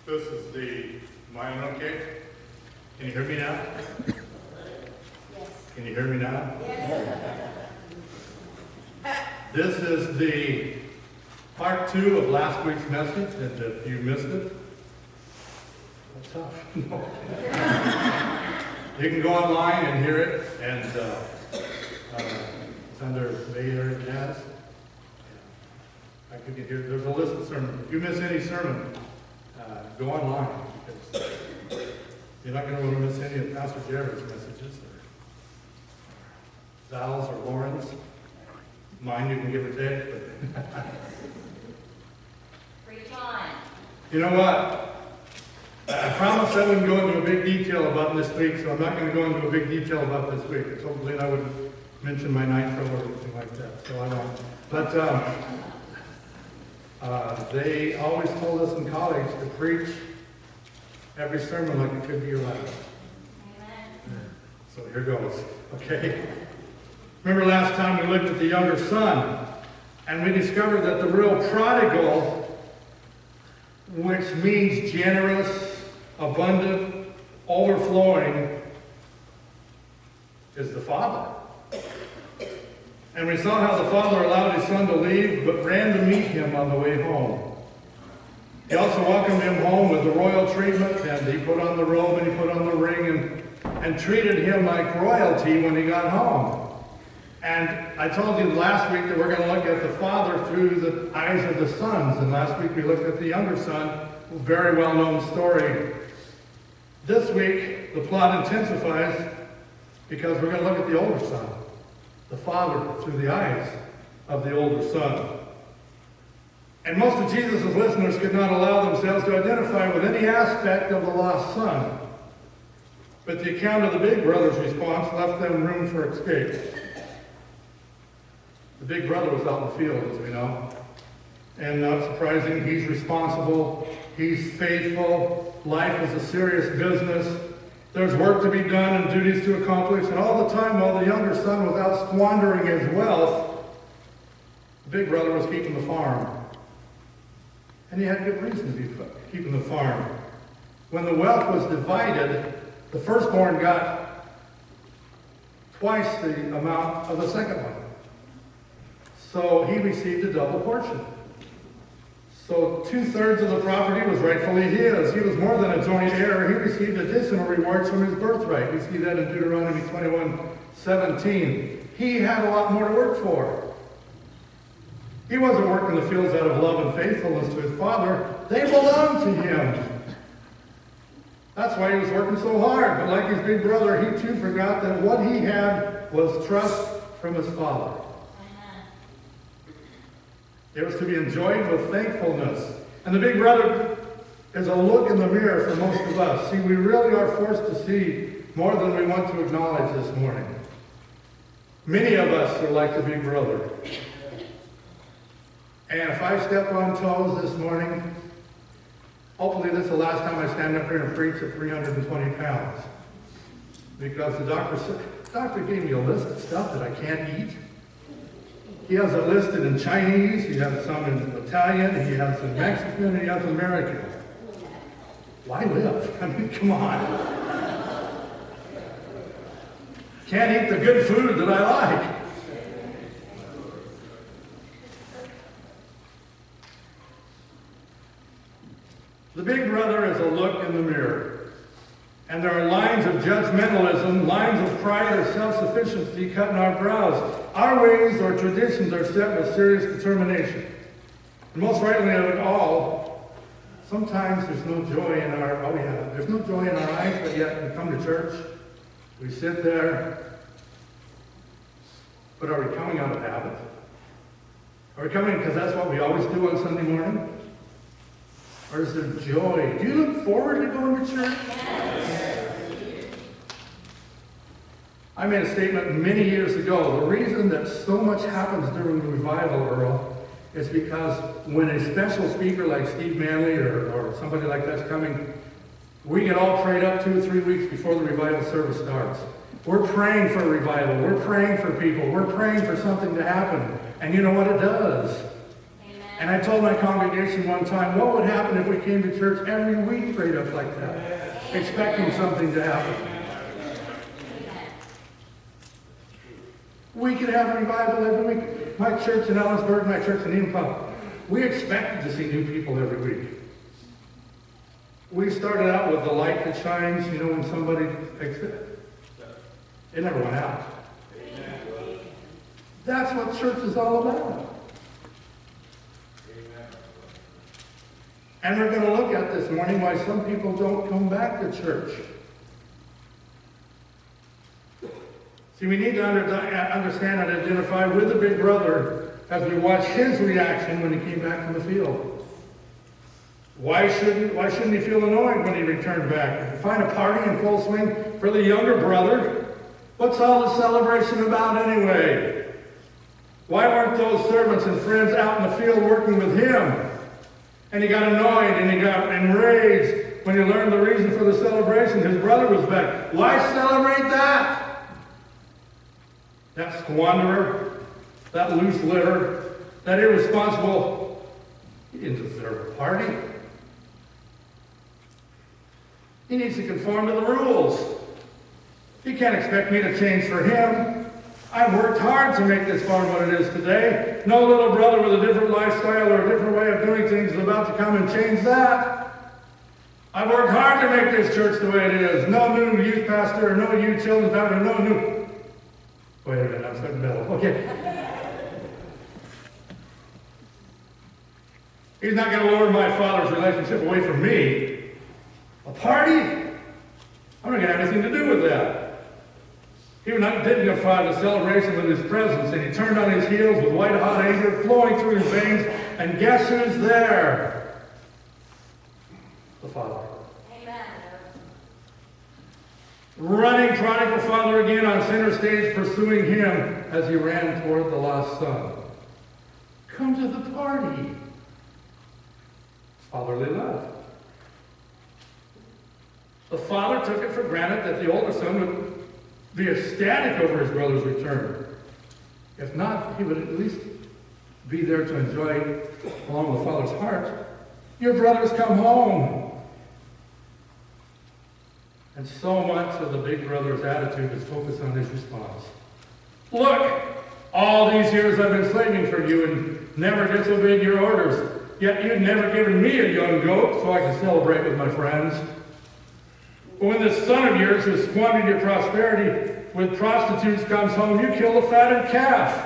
This is the mine, okay? Can you hear me now? Yes. Can you hear me now? Yes. This is the part 2 of last week's message, and if you missed it, that's tough. No. You can go online and hear it, and it's under Bay Area Jazz. I could get here. There's a list of sermons. If you miss any sermon, go online. Because you're not going to want to miss any of Pastor Jared's messages, or Val's or Lauren's. Mine you can give or take, but Preach on. you know what? I promised I wouldn't go into a big detail about this week, so I'm not going to go into a big detail about this week. I told Lynn I wouldn't mention my nitro or anything like that, so I won't. But they always told us in college to preach every sermon like it could be your last. Amen. So here goes, okay? Remember last time we looked at the younger son, and we discovered that the real prodigal, which means generous, abundant, overflowing, is the father. And we saw how the father allowed his son to leave, but ran to meet him on the way home. He also welcomed him home with the royal treatment, and he put on the robe and he put on the ring and treated him like royalty when he got home. And I told you last week that we're going to look at the father through the eyes of the sons. And last week we looked at the younger son, a very well-known story. This week, the plot intensifies because we're going to look at the older son, the father through the eyes of the older son. And most of Jesus' listeners could not allow themselves to identify with any aspect of the lost son. But the account of the big brother's response left them room for escape. The big brother was out in the field, as we know. And not surprising, he's responsible, he's faithful, life is a serious business, there's work to be done and duties to accomplish, and all the time while the younger son was out squandering his wealth, the big brother was keeping the farm. And he had good reason to be keeping the farm. When the wealth was divided, the firstborn got twice the amount of the second one. So he received a double portion. So 2/3 of the property was rightfully his. He was more than a joint heir. He received additional rewards from his birthright. We see that in Deuteronomy 21:17. He had a lot more to work for. He wasn't working the fields out of love and faithfulness to his father. They belonged to him. That's why he was working so hard. But like his big brother, he too forgot that what he had was trust from his father. It was to be enjoyed with thankfulness. And the big brother is a look in the mirror for most of us. See, we really are forced to see more than we want to acknowledge this morning. Many of us are like the big brother. And if I step on toes this morning, hopefully this is the last time I stand up here and preach at 320 pounds. Because the doctor gave me a list of stuff that I can't eat. He has it listed in Chinese, he has some in Italian, he has in Mexican, and he has in American. Why live? I mean, come on. Can't eat the good food that I like. The big brother is a look in the mirror. And there are lines of judgmentalism, lines of pride or self-sufficiency cut in our brows. Our ways or traditions are set with serious determination. And most rightly of it all, sometimes there's no joy in our, there's no joy in our eyes, but yet we come to church, we sit there, but are we coming out of habit? Are we coming because that's what we always do on Sunday morning? Or is there joy? Do you look forward to going to church? I made a statement many years ago. The reason that so much happens during the revival, Earl, is because when a special speaker like Steve Manley or somebody like that's coming, we get all prayed up 2 or 3 weeks before the revival service starts. We're praying for a revival. We're praying for people. We're praying for something to happen. And you know what it does? Amen. And I told my congregation one time, what would happen if we came to church every week prayed up like that, expecting something to happen? We could have revival every week. My church in Ellisburg, my church in Impop, we expected to see new people every week. We started out with the light that shines, when somebody takes it. It never went out. That's what church is all about. And we're going to look at this morning why some people don't come back to church. See, we need to understand and identify with the big brother as we watch his reaction when he came back from the field. Why shouldn't he feel annoyed when he returned back? Find a party in full swing for the younger brother? What's all the celebration about anyway? Why weren't those servants and friends out in the field working with him? And he got annoyed and he got enraged when he learned the reason for the celebration. His brother was back. Why celebrate that? That squanderer, that loose liver, that irresponsible, he didn't deserve a party. He needs to conform to the rules. He can't expect me to change for him. I've worked hard to make this farm what it is today. No little brother with a different lifestyle or a different way of doing things is about to come and change that. I've worked hard to make this church the way it is. No new youth pastor, no youth children's pastor, no new... Wait a minute, I'm starting to meddle. Okay. He's not going to lure my father's relationship away from me. A party? I'm not going to have anything to do with that. He would not dignify the celebration with his presence, and he turned on his heels with white-hot anger flowing through his veins, and guess who's there? The Father. Amen. Running prodigal father again on center stage, pursuing him as he ran toward the lost son. Come to the party. Fatherly love. The father took it for granted that the older son would be ecstatic over his brother's return. If not, he would at least be there to enjoy along with the father's heart. Your brother's come home. And so much of the big brother's attitude is focused on his response. Look, all these years I've been slaving for you and never disobeyed your orders. Yet you've never given me a young goat so I can celebrate with my friends. But when this son of yours who squandered your prosperity with prostitutes comes home, you kill the fatted calf.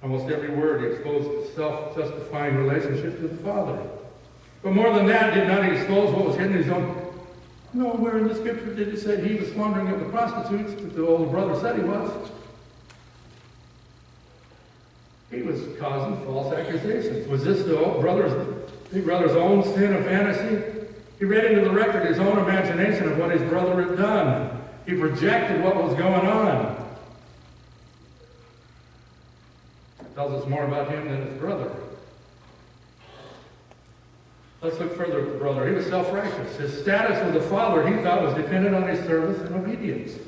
Almost every word he exposed the self-justifying relationship to the Father. But more than that, did not he expose what was hidden in his own? Nowhere in the scripture did it say he was squandering it with prostitutes, but the older brother said he was. He was causing false accusations. Was this the big brother's own sin of fantasy? He read into the record his own imagination of what his brother had done. He projected what was going on. It tells us more about him than his brother. Let's look further at the brother. He was self-righteous. His status with the father, he thought, was dependent on his service and obedience.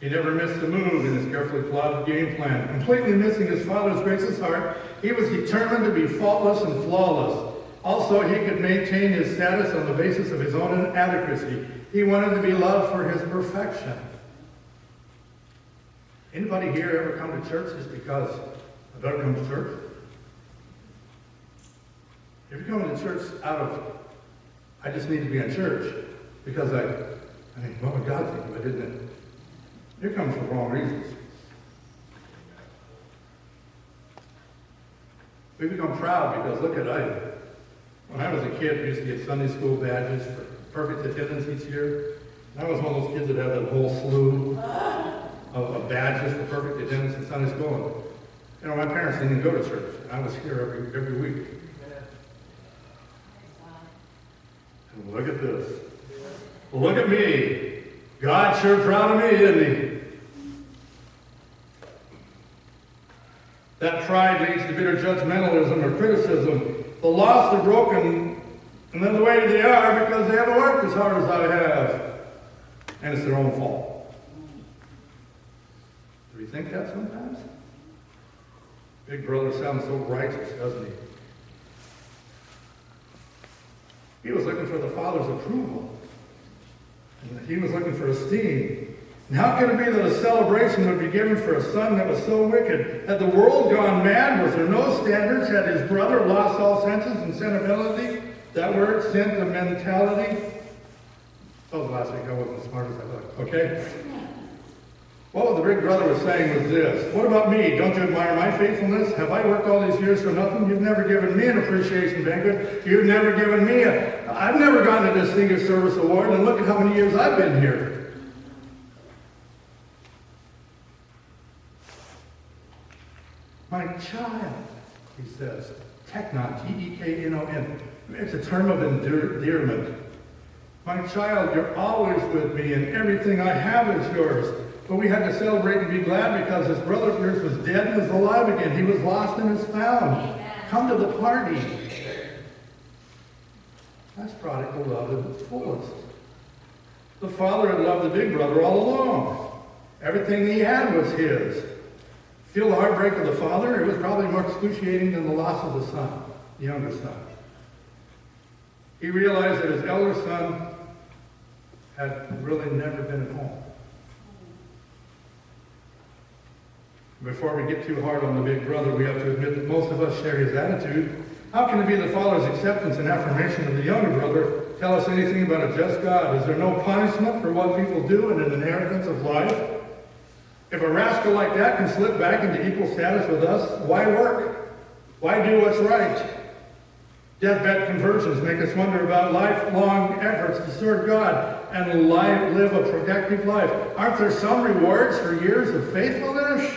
He never missed a move in his carefully plotted game plan. Completely missing his father's gracious heart, he was determined to be faultless and flawless. Also, he could maintain his status on the basis of his own inadequacy. He wanted to be loved for his perfection. Anybody here ever come to church just because I better come to church? If you're coming to church out of, I just need to be in church because what would God think if I didn't? You're coming for the wrong reasons. We become proud because look at when I was a kid, we used to get Sunday school badges for perfect attendance each year. And I was one of those kids that had that whole slew of badges for perfect attendance in Sunday school. And, my parents didn't even go to church. And I was here every week. And look at this. Look at me. God's sure proud of me, isn't he? That pride leads to bitter judgmentalism or criticism. The lost are broken, and then the way they are because they haven't worked as hard as I have. and it's their own fault. Do we think that sometimes? Big brother sounds so righteous, doesn't he? He was looking for the Father's approval. And he was looking for esteem. And how could it be that a celebration would be given for a son that was so wicked? Had the world gone mad? Was there no standards? Had his brother lost all senses and sensibility? That word, sentimentality. Oh, last week I wasn't as smart as I looked. Okay? What the big brother was saying was this: what about me? Don't you admire my faithfulness? Have I worked all these years for nothing? You've never given me an appreciation banquet. You've never given me I've never gotten a Distinguished Service Award, and look at how many years I've been here. My child, he says, teknon, T-E-K-N-O-N. It's a term of endearment. My child, you're always with me, and everything I have is yours. But we had to celebrate and be glad because his brother of yours was dead and is alive again. He was lost and is found. Amen. Come to the party. That's prodigal love at its fullest. The father had loved the big brother all along. Everything he had was his. Feel the heartbreak of the father? It was probably more excruciating than the loss of the son, the younger son. He realized that his elder son had really never been at home. Before we get too hard on the big brother, we have to admit that most of us share his attitude. How can it be the father's acceptance and affirmation of the younger brother tell us anything about a just God? Is there no punishment for what people do in an inheritance of life? If a rascal like that can slip back into equal status with us, why work? Why do what's right? Deathbed conversions make us wonder about lifelong efforts to serve God and live a productive life. Aren't there some rewards for years of faithfulness?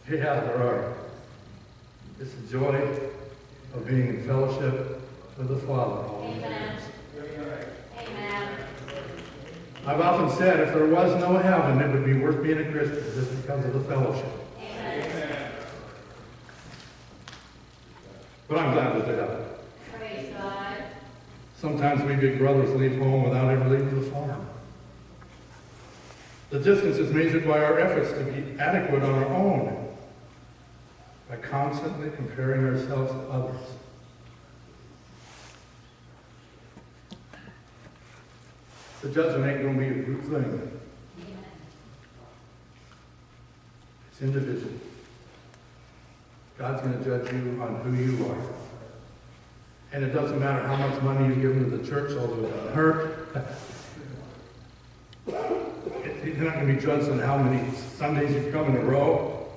Yeah, there are. It's the joy of being in fellowship with the Father. Amen. Amen. I've often said if there was no heaven, it would be worth being a Christian just because of the fellowship. Amen. But I'm glad that they have. Praise God. Sometimes we big brothers leave home without ever leaving the farm. The distance is measured by our efforts to be adequate on our own, by constantly comparing ourselves to others. The judgment ain't going to be a group thing. It's individual. God's going to judge you on who you are. And it doesn't matter how much money you give to the church, although it doesn't hurt. You're not going to be judged on how many Sundays you've come in a row.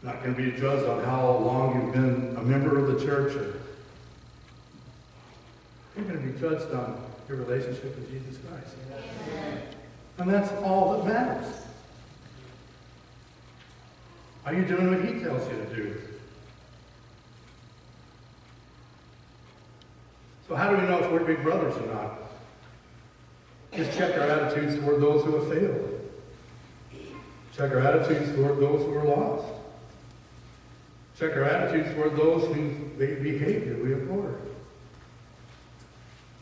Not going to be judged on how long you've been a member of the church. You're going to be judged on your relationship with Jesus Christ. Amen. And that's all that matters. Are you doing what he tells you to do? So how do we know if we're big brothers or not? Just check our attitudes toward those who have failed. Check our attitudes toward those who are lost. Check our attitudes toward those whose behavior we abhor.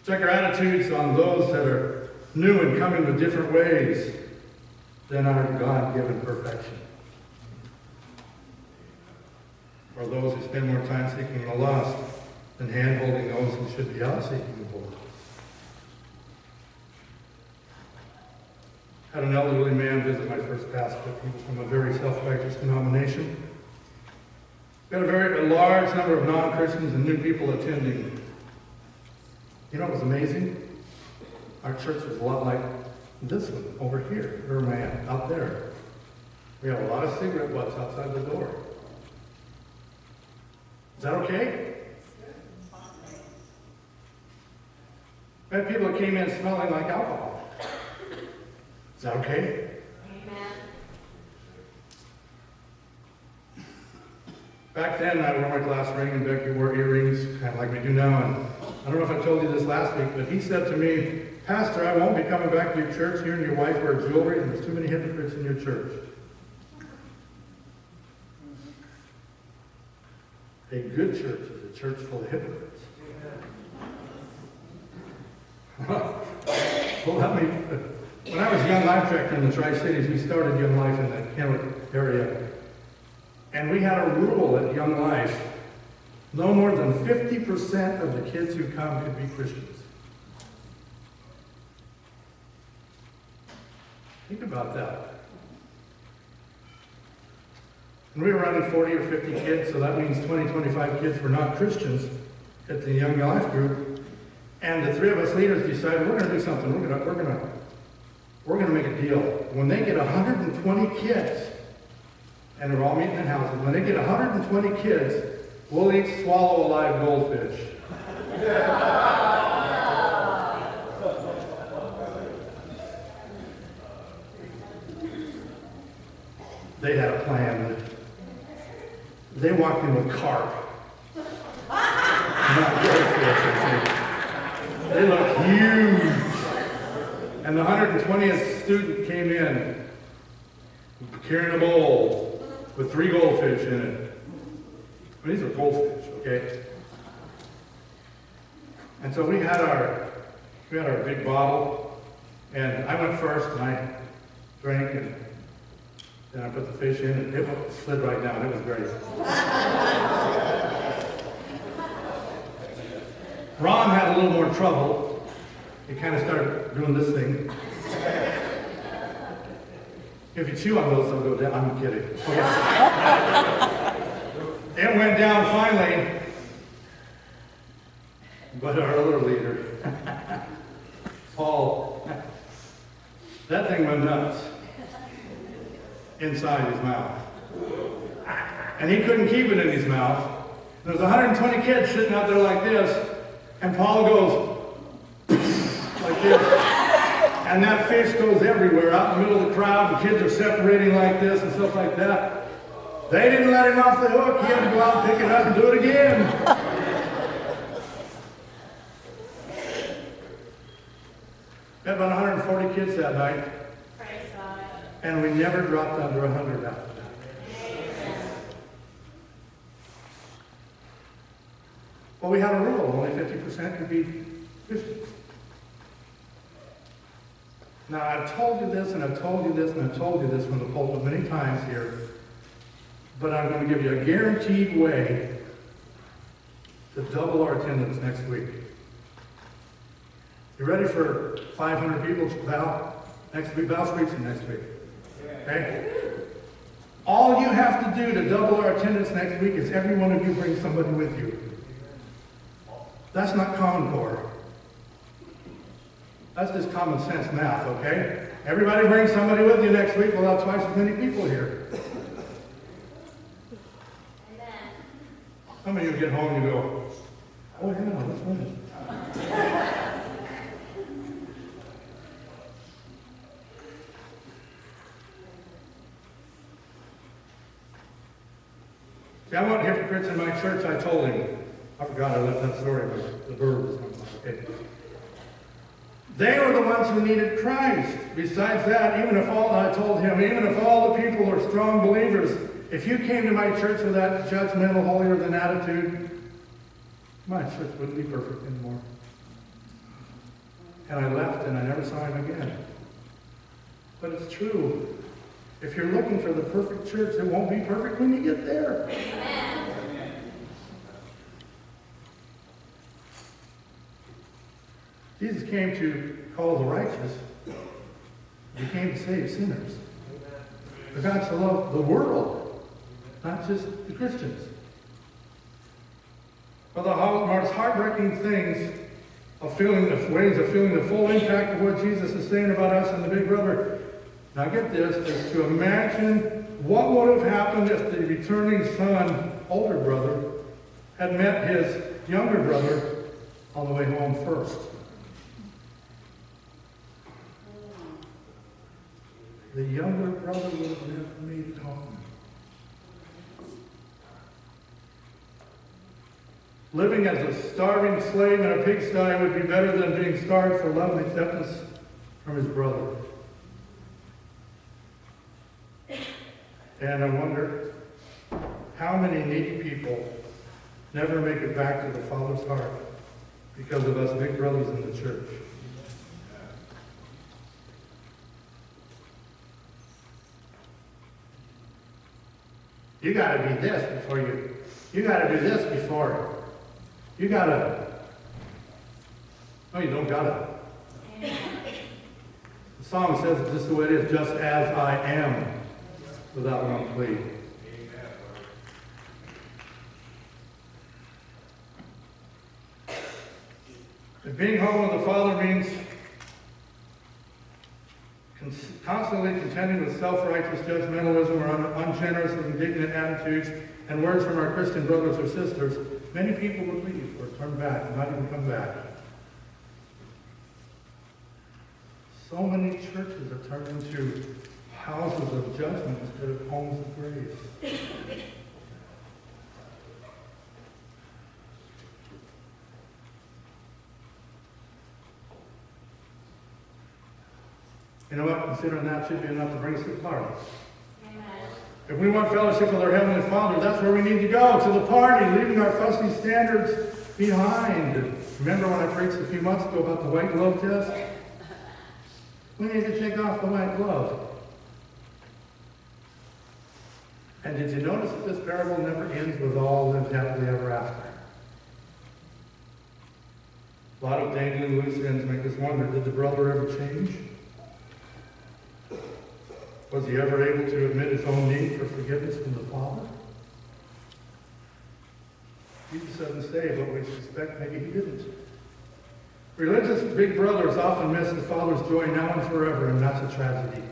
Check our attitudes on those that are new and coming with different ways than our God-given perfection. Or those who spend more time seeking the lost than hand-holding those who should be out seeking the Lord. Had an elderly man visit my first pastor. He was from a very self-righteous denomination. We had a large number of non-Christians and new people attending. You know what was amazing? Our church was a lot like this one over here. Where am I at? Out there. We have a lot of cigarette butts outside the door. Is that okay? We had people that came in smelling like alcohol. Is that okay? Amen. Back then, I wore my glass ring, and Becky wore earrings, kind of like we do now. And I don't know if I told you this last week, but he said to me, Pastor, I won't be coming back to your church. You and your wife wear jewelry, and there's too many hypocrites in your church. A good church is a church full of hypocrites. Well, when I was a young life director in the Tri-Cities, we started Young Life in the Kennewick area. And we had a rule at Young Life, no more than 50% of the kids who come could be Christians. Think about that. And we were running 40 or 50 kids, so that means 20, 25 kids were not Christians at the Young Life group. And the three of us leaders decided we're going to do something. We're going to make a deal. When they get 120 kids, and they're all meeting in houses, when they get 120 kids, we'll each swallow a live goldfish. They had a plan. They walked in with carp. Not goldfish, I think. They look huge. And the 120th student came in carrying a bowl with 3 goldfish in it. These are goldfish, okay? And so we had our big bottle, and I went first, and I drank, and then I put the fish in, and it slid right down. It was great. Ron had a little more trouble. He kind of started doing this thing. If you chew on those, they'll go down. I'm kidding. Okay. It went down finally. But our other leader, Paul, that thing went nuts inside his mouth. And he couldn't keep it in his mouth. There's 120 kids sitting out there like this, and Paul goes like this. And that fish goes everywhere, out in the middle of the crowd, and kids are separating like this and stuff like that. They didn't let him off the hook. He had to go out and pick it up and do it again. We had about 140 kids that night. Praise God. And we never dropped under 100 after that. Well, we had a rule. Only 50% could be Christians. Now, I've told you this, and I've told you this, and I've told you this from the pulpit many times here, but I'm going to give you a guaranteed way to double our attendance next week. You ready for 500 people, Val? Next week, Val's preaching next week. Okay? All you have to do to double our attendance next week is every one of you bring somebody with you. That's not Common Core. That's just common sense math, okay? Everybody bring somebody with you next week. We'll have twice as many people here. Amen. Some of you get home and you go, oh yeah, that's right. See, I want hypocrites in my church. I told him. I forgot I left that story, but the bird was coming. Okay. They were the ones who needed Christ. Besides that, I told him, even if all the people are strong believers, if you came to my church with that judgmental, holier-than attitude, my church wouldn't be perfect anymore. And I left, and I never saw him again. But it's true. If you're looking for the perfect church, it won't be perfect when you get there. Amen. Jesus came to call the righteous. He came to save sinners. For God so loved the world, not just the Christians. Well, the most heartbreaking things of feeling the full impact of what Jesus is saying about us and the big brother. Now get this, is to imagine what would have happened if the returning son, older brother, had met his younger brother on the way home first. The younger brother would have never made it home. Living as a starving slave in a pigsty would be better than being starved for love and acceptance from his brother. And I wonder how many needy people never make it back to the Father's heart because of us big brothers in the church. You got to be this before you got to do this before. You got to. No, you don't got to. The song says it just the way it is, just as I am, without one plea. If being home with the Father means constantly contending with self-righteous judgmentalism or ungenerous and indignant attitudes and words from our Christian brothers or sisters, many people would leave or turn back and not even come back. So many churches are turned into houses of judgment instead of homes of grace. You know what? Considering that should be enough to bring us to the party. Amen. If we want fellowship with our Heavenly Father, that's where we need to go, to the party, leaving our fussy standards behind. Remember when I preached a few months ago about the white glove test? We need to take off the white glove. And did you notice that this parable never ends with all lived happily ever after? A lot of dangling loose ends make us wonder, did the brother ever change? Was he ever able to admit his own need for forgiveness from the Father? Jesus doesn't say, but we suspect maybe he didn't. Religious big brothers often miss the Father's joy now and forever, and that's a tragedy.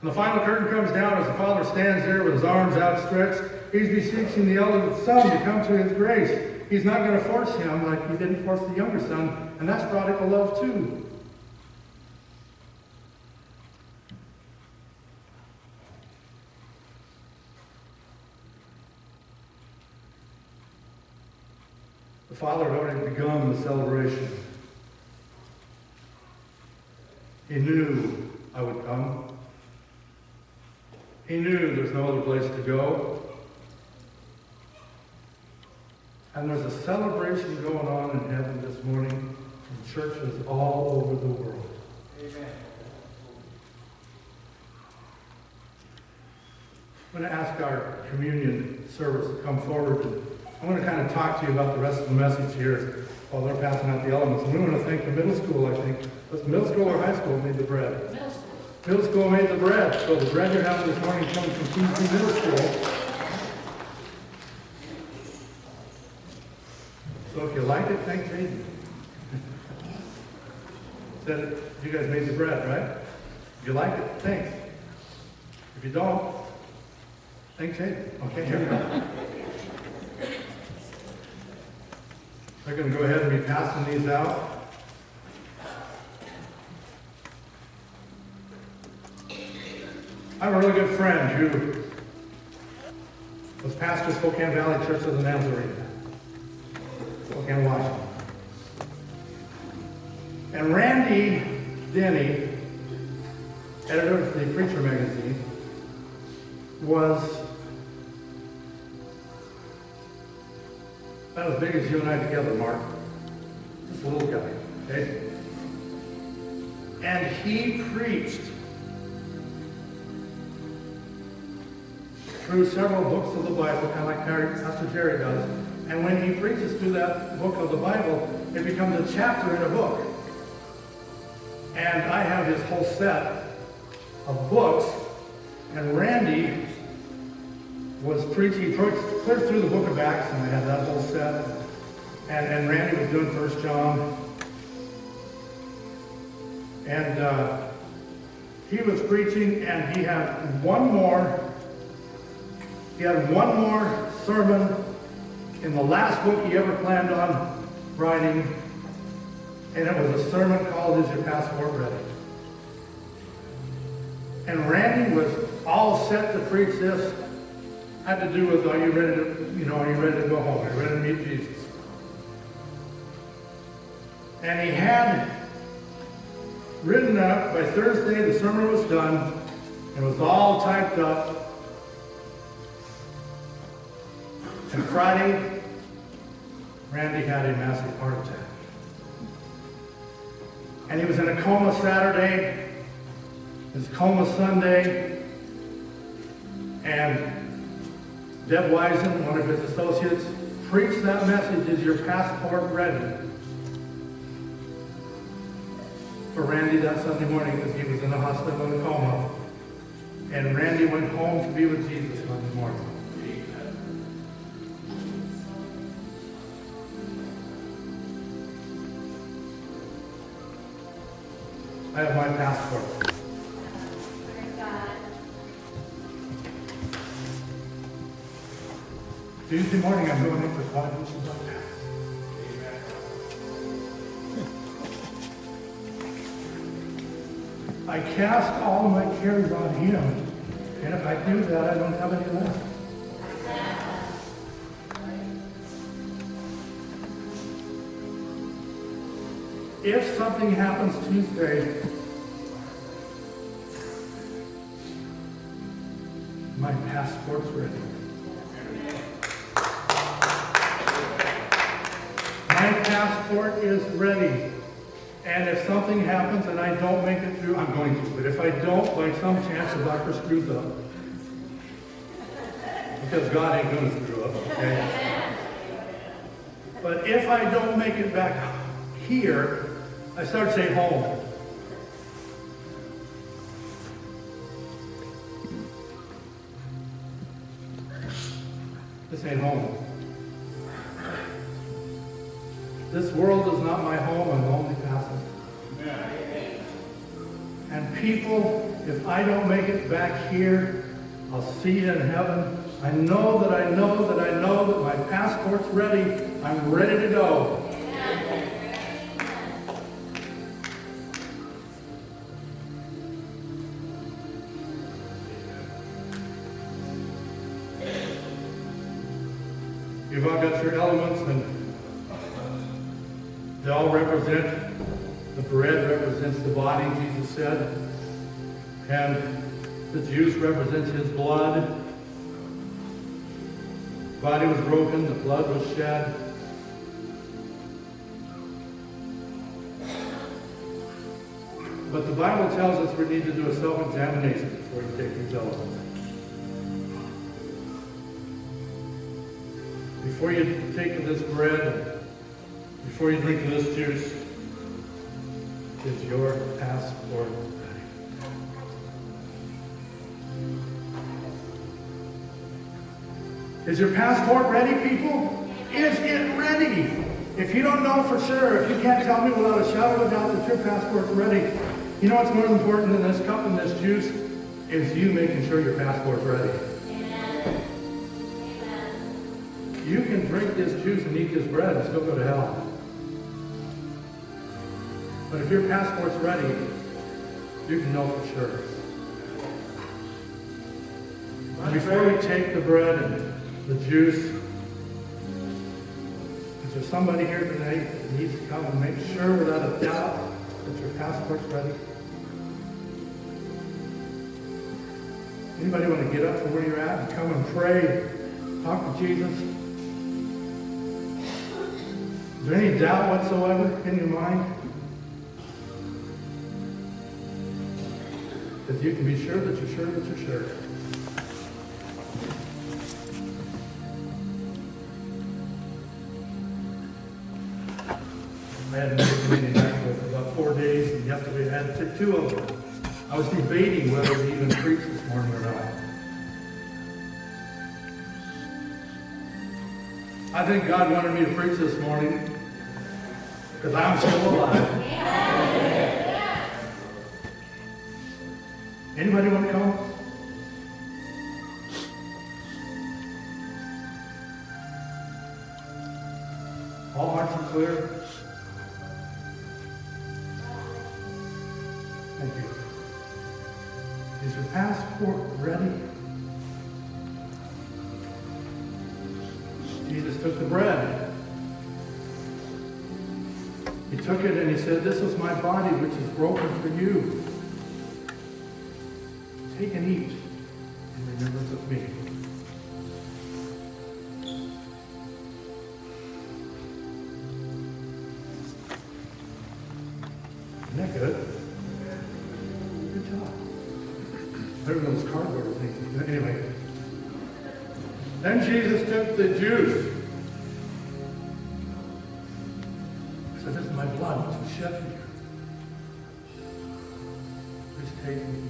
And the final curtain comes down as the Father stands there with his arms outstretched. He's beseeching the elder son to come to his grace. He's not going to force him like he didn't force the younger son, and that's prodigal love too. The Father had already begun the celebration. He knew I would come. He knew there's no other place to go. And there's a celebration going on in heaven this morning in churches all over the world. Amen. I'm going to ask our communion service to come forward. And I'm going to kind of talk to you about the rest of the message here while they're passing out the elements. And we want to thank the middle school, I think. Was middle school or high school made the bread? Middle school. Middle school made the bread. So the bread you're having this morning comes from Kingston Middle School. So if you like it, thank Jaden. Said you guys made the bread, right? If you like it, thanks. If you don't, thank Jaden. Okay, here we go. They're going to go ahead and be passing these out. I have a really good friend who was pastor of Spokane Valley Church of the Nazarene, Spokane, Washington. And Randy Denny, editor of the Preacher magazine, was about as big as you and I together, Mark. Just a little guy, okay? And he preached through several books of the Bible, kind of like Pastor Jerry does. And when he preaches through that book of the Bible, it becomes a chapter in a book. And I have his whole set of books, and Randy was preaching clear through the book of Acts, and I had that whole set. And Randy was doing 1 John. And he was preaching, and he had one more sermon in the last book he ever planned on writing, and it was a sermon called Is Your Passport Ready? And Randy was all set to preach this. Had to do with, are you ready to go home? Are you ready to meet Jesus? And he had written up, by Thursday the sermon was done, it was all typed up. And Friday, Randy had a massive heart attack. And he was in a coma Saturday, his coma Sunday, And Deb Wisen, one of his associates, preached that message, "Is your passport ready?" for Randy that Sunday morning because he was in the hospital in a coma. And Randy went home to be with Jesus Sunday morning. I have my passport. Praise God. Tuesday morning I'm going in for 5 weeks of baptism. I cast all my cares on him, and if I do that, I don't have any left. If something happens Tuesday, my passport's ready. My passport is ready. And if something happens and I don't make it through, I'm going to. But if I don't, by some chance, the doctor screws up. Because God ain't going to screw up, okay? But if I don't make it back here, I start to say home. This ain't home. This world is not my home. I'm only passing. And people, if I don't make it back here, I'll see you in heaven. I know that I know that I know that my passport's ready. I'm ready to go. You've all got your elements, and they all represent, the bread represents the body, Jesus said, and the juice represents his blood. The body was broken, the blood was shed. But the Bible tells us we need to do a self-examination before you take these elements. Before you take of this bread, before you drink of this juice, is your passport ready? Is your passport ready, people? Is it ready? If you don't know for sure, if you can't tell me without a shadow of a doubt that your passport's ready, you know what's more important than this cup and this juice? Is you making sure your passport's ready. Amen. You can drink this juice and eat this bread and still go to hell. But if your passport's ready, you can know for sure. And before we take the bread and the juice, is there somebody here today that needs to come and make sure without a doubt that your passport's ready? Anybody want to get up from where you're at and come and pray, talk to Jesus? Is there any doubt whatsoever in your mind? That you can be sure that you're sure that you're sure. I hadn't made a communion back for about 4 days, and yesterday I had to take 2 of them. I was debating whether to even preach this morning or not. I think God wanted me to preach this morning because I'm still alive. Anybody want to come? All hearts are clear. Thank you. Is your passport ready? Jesus took the bread. He took it and he said, "This is my body which is broken for you. Take and eat in remembrance of me." Isn't that good? Good job. Better than those cardboard things. Anyway, Then Jesus took the juice. He said, this is my blood, which was shed for you. Please take and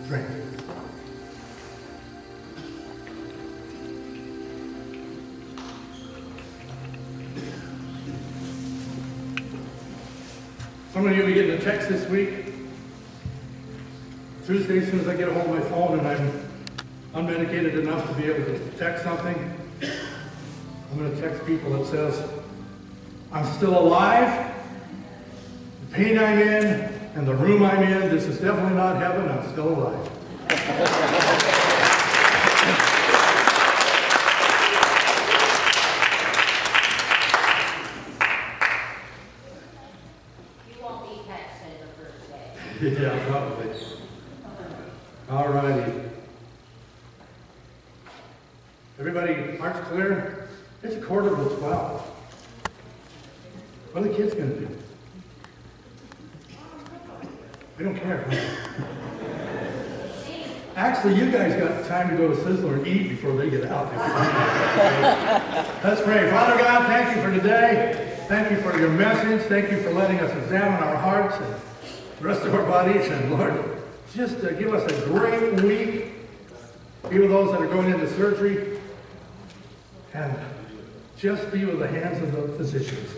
drink. Some of you will be getting a text this week. Tuesday, as soon as I get a hold of my phone and I'm unmedicated enough to be able to text something, I'm going to text people that says, I'm still alive, the pain I'm in, and the room I'm in, this is definitely not heaven, I'm still alive. You won't be texting the first day. Yeah, probably. All righty. Everybody, hearts clear? It's 11:45. What are the kids going to do? They don't care. Huh? Actually, you guys got time to go to Sizzler and eat before they get out. Let's pray. Father God, thank you for today. Thank you for your message. Thank you for letting us examine our hearts and the rest of our bodies. And Lord, just give us a great week. Be with those that are going into surgery. And just be with the hands of the physicians.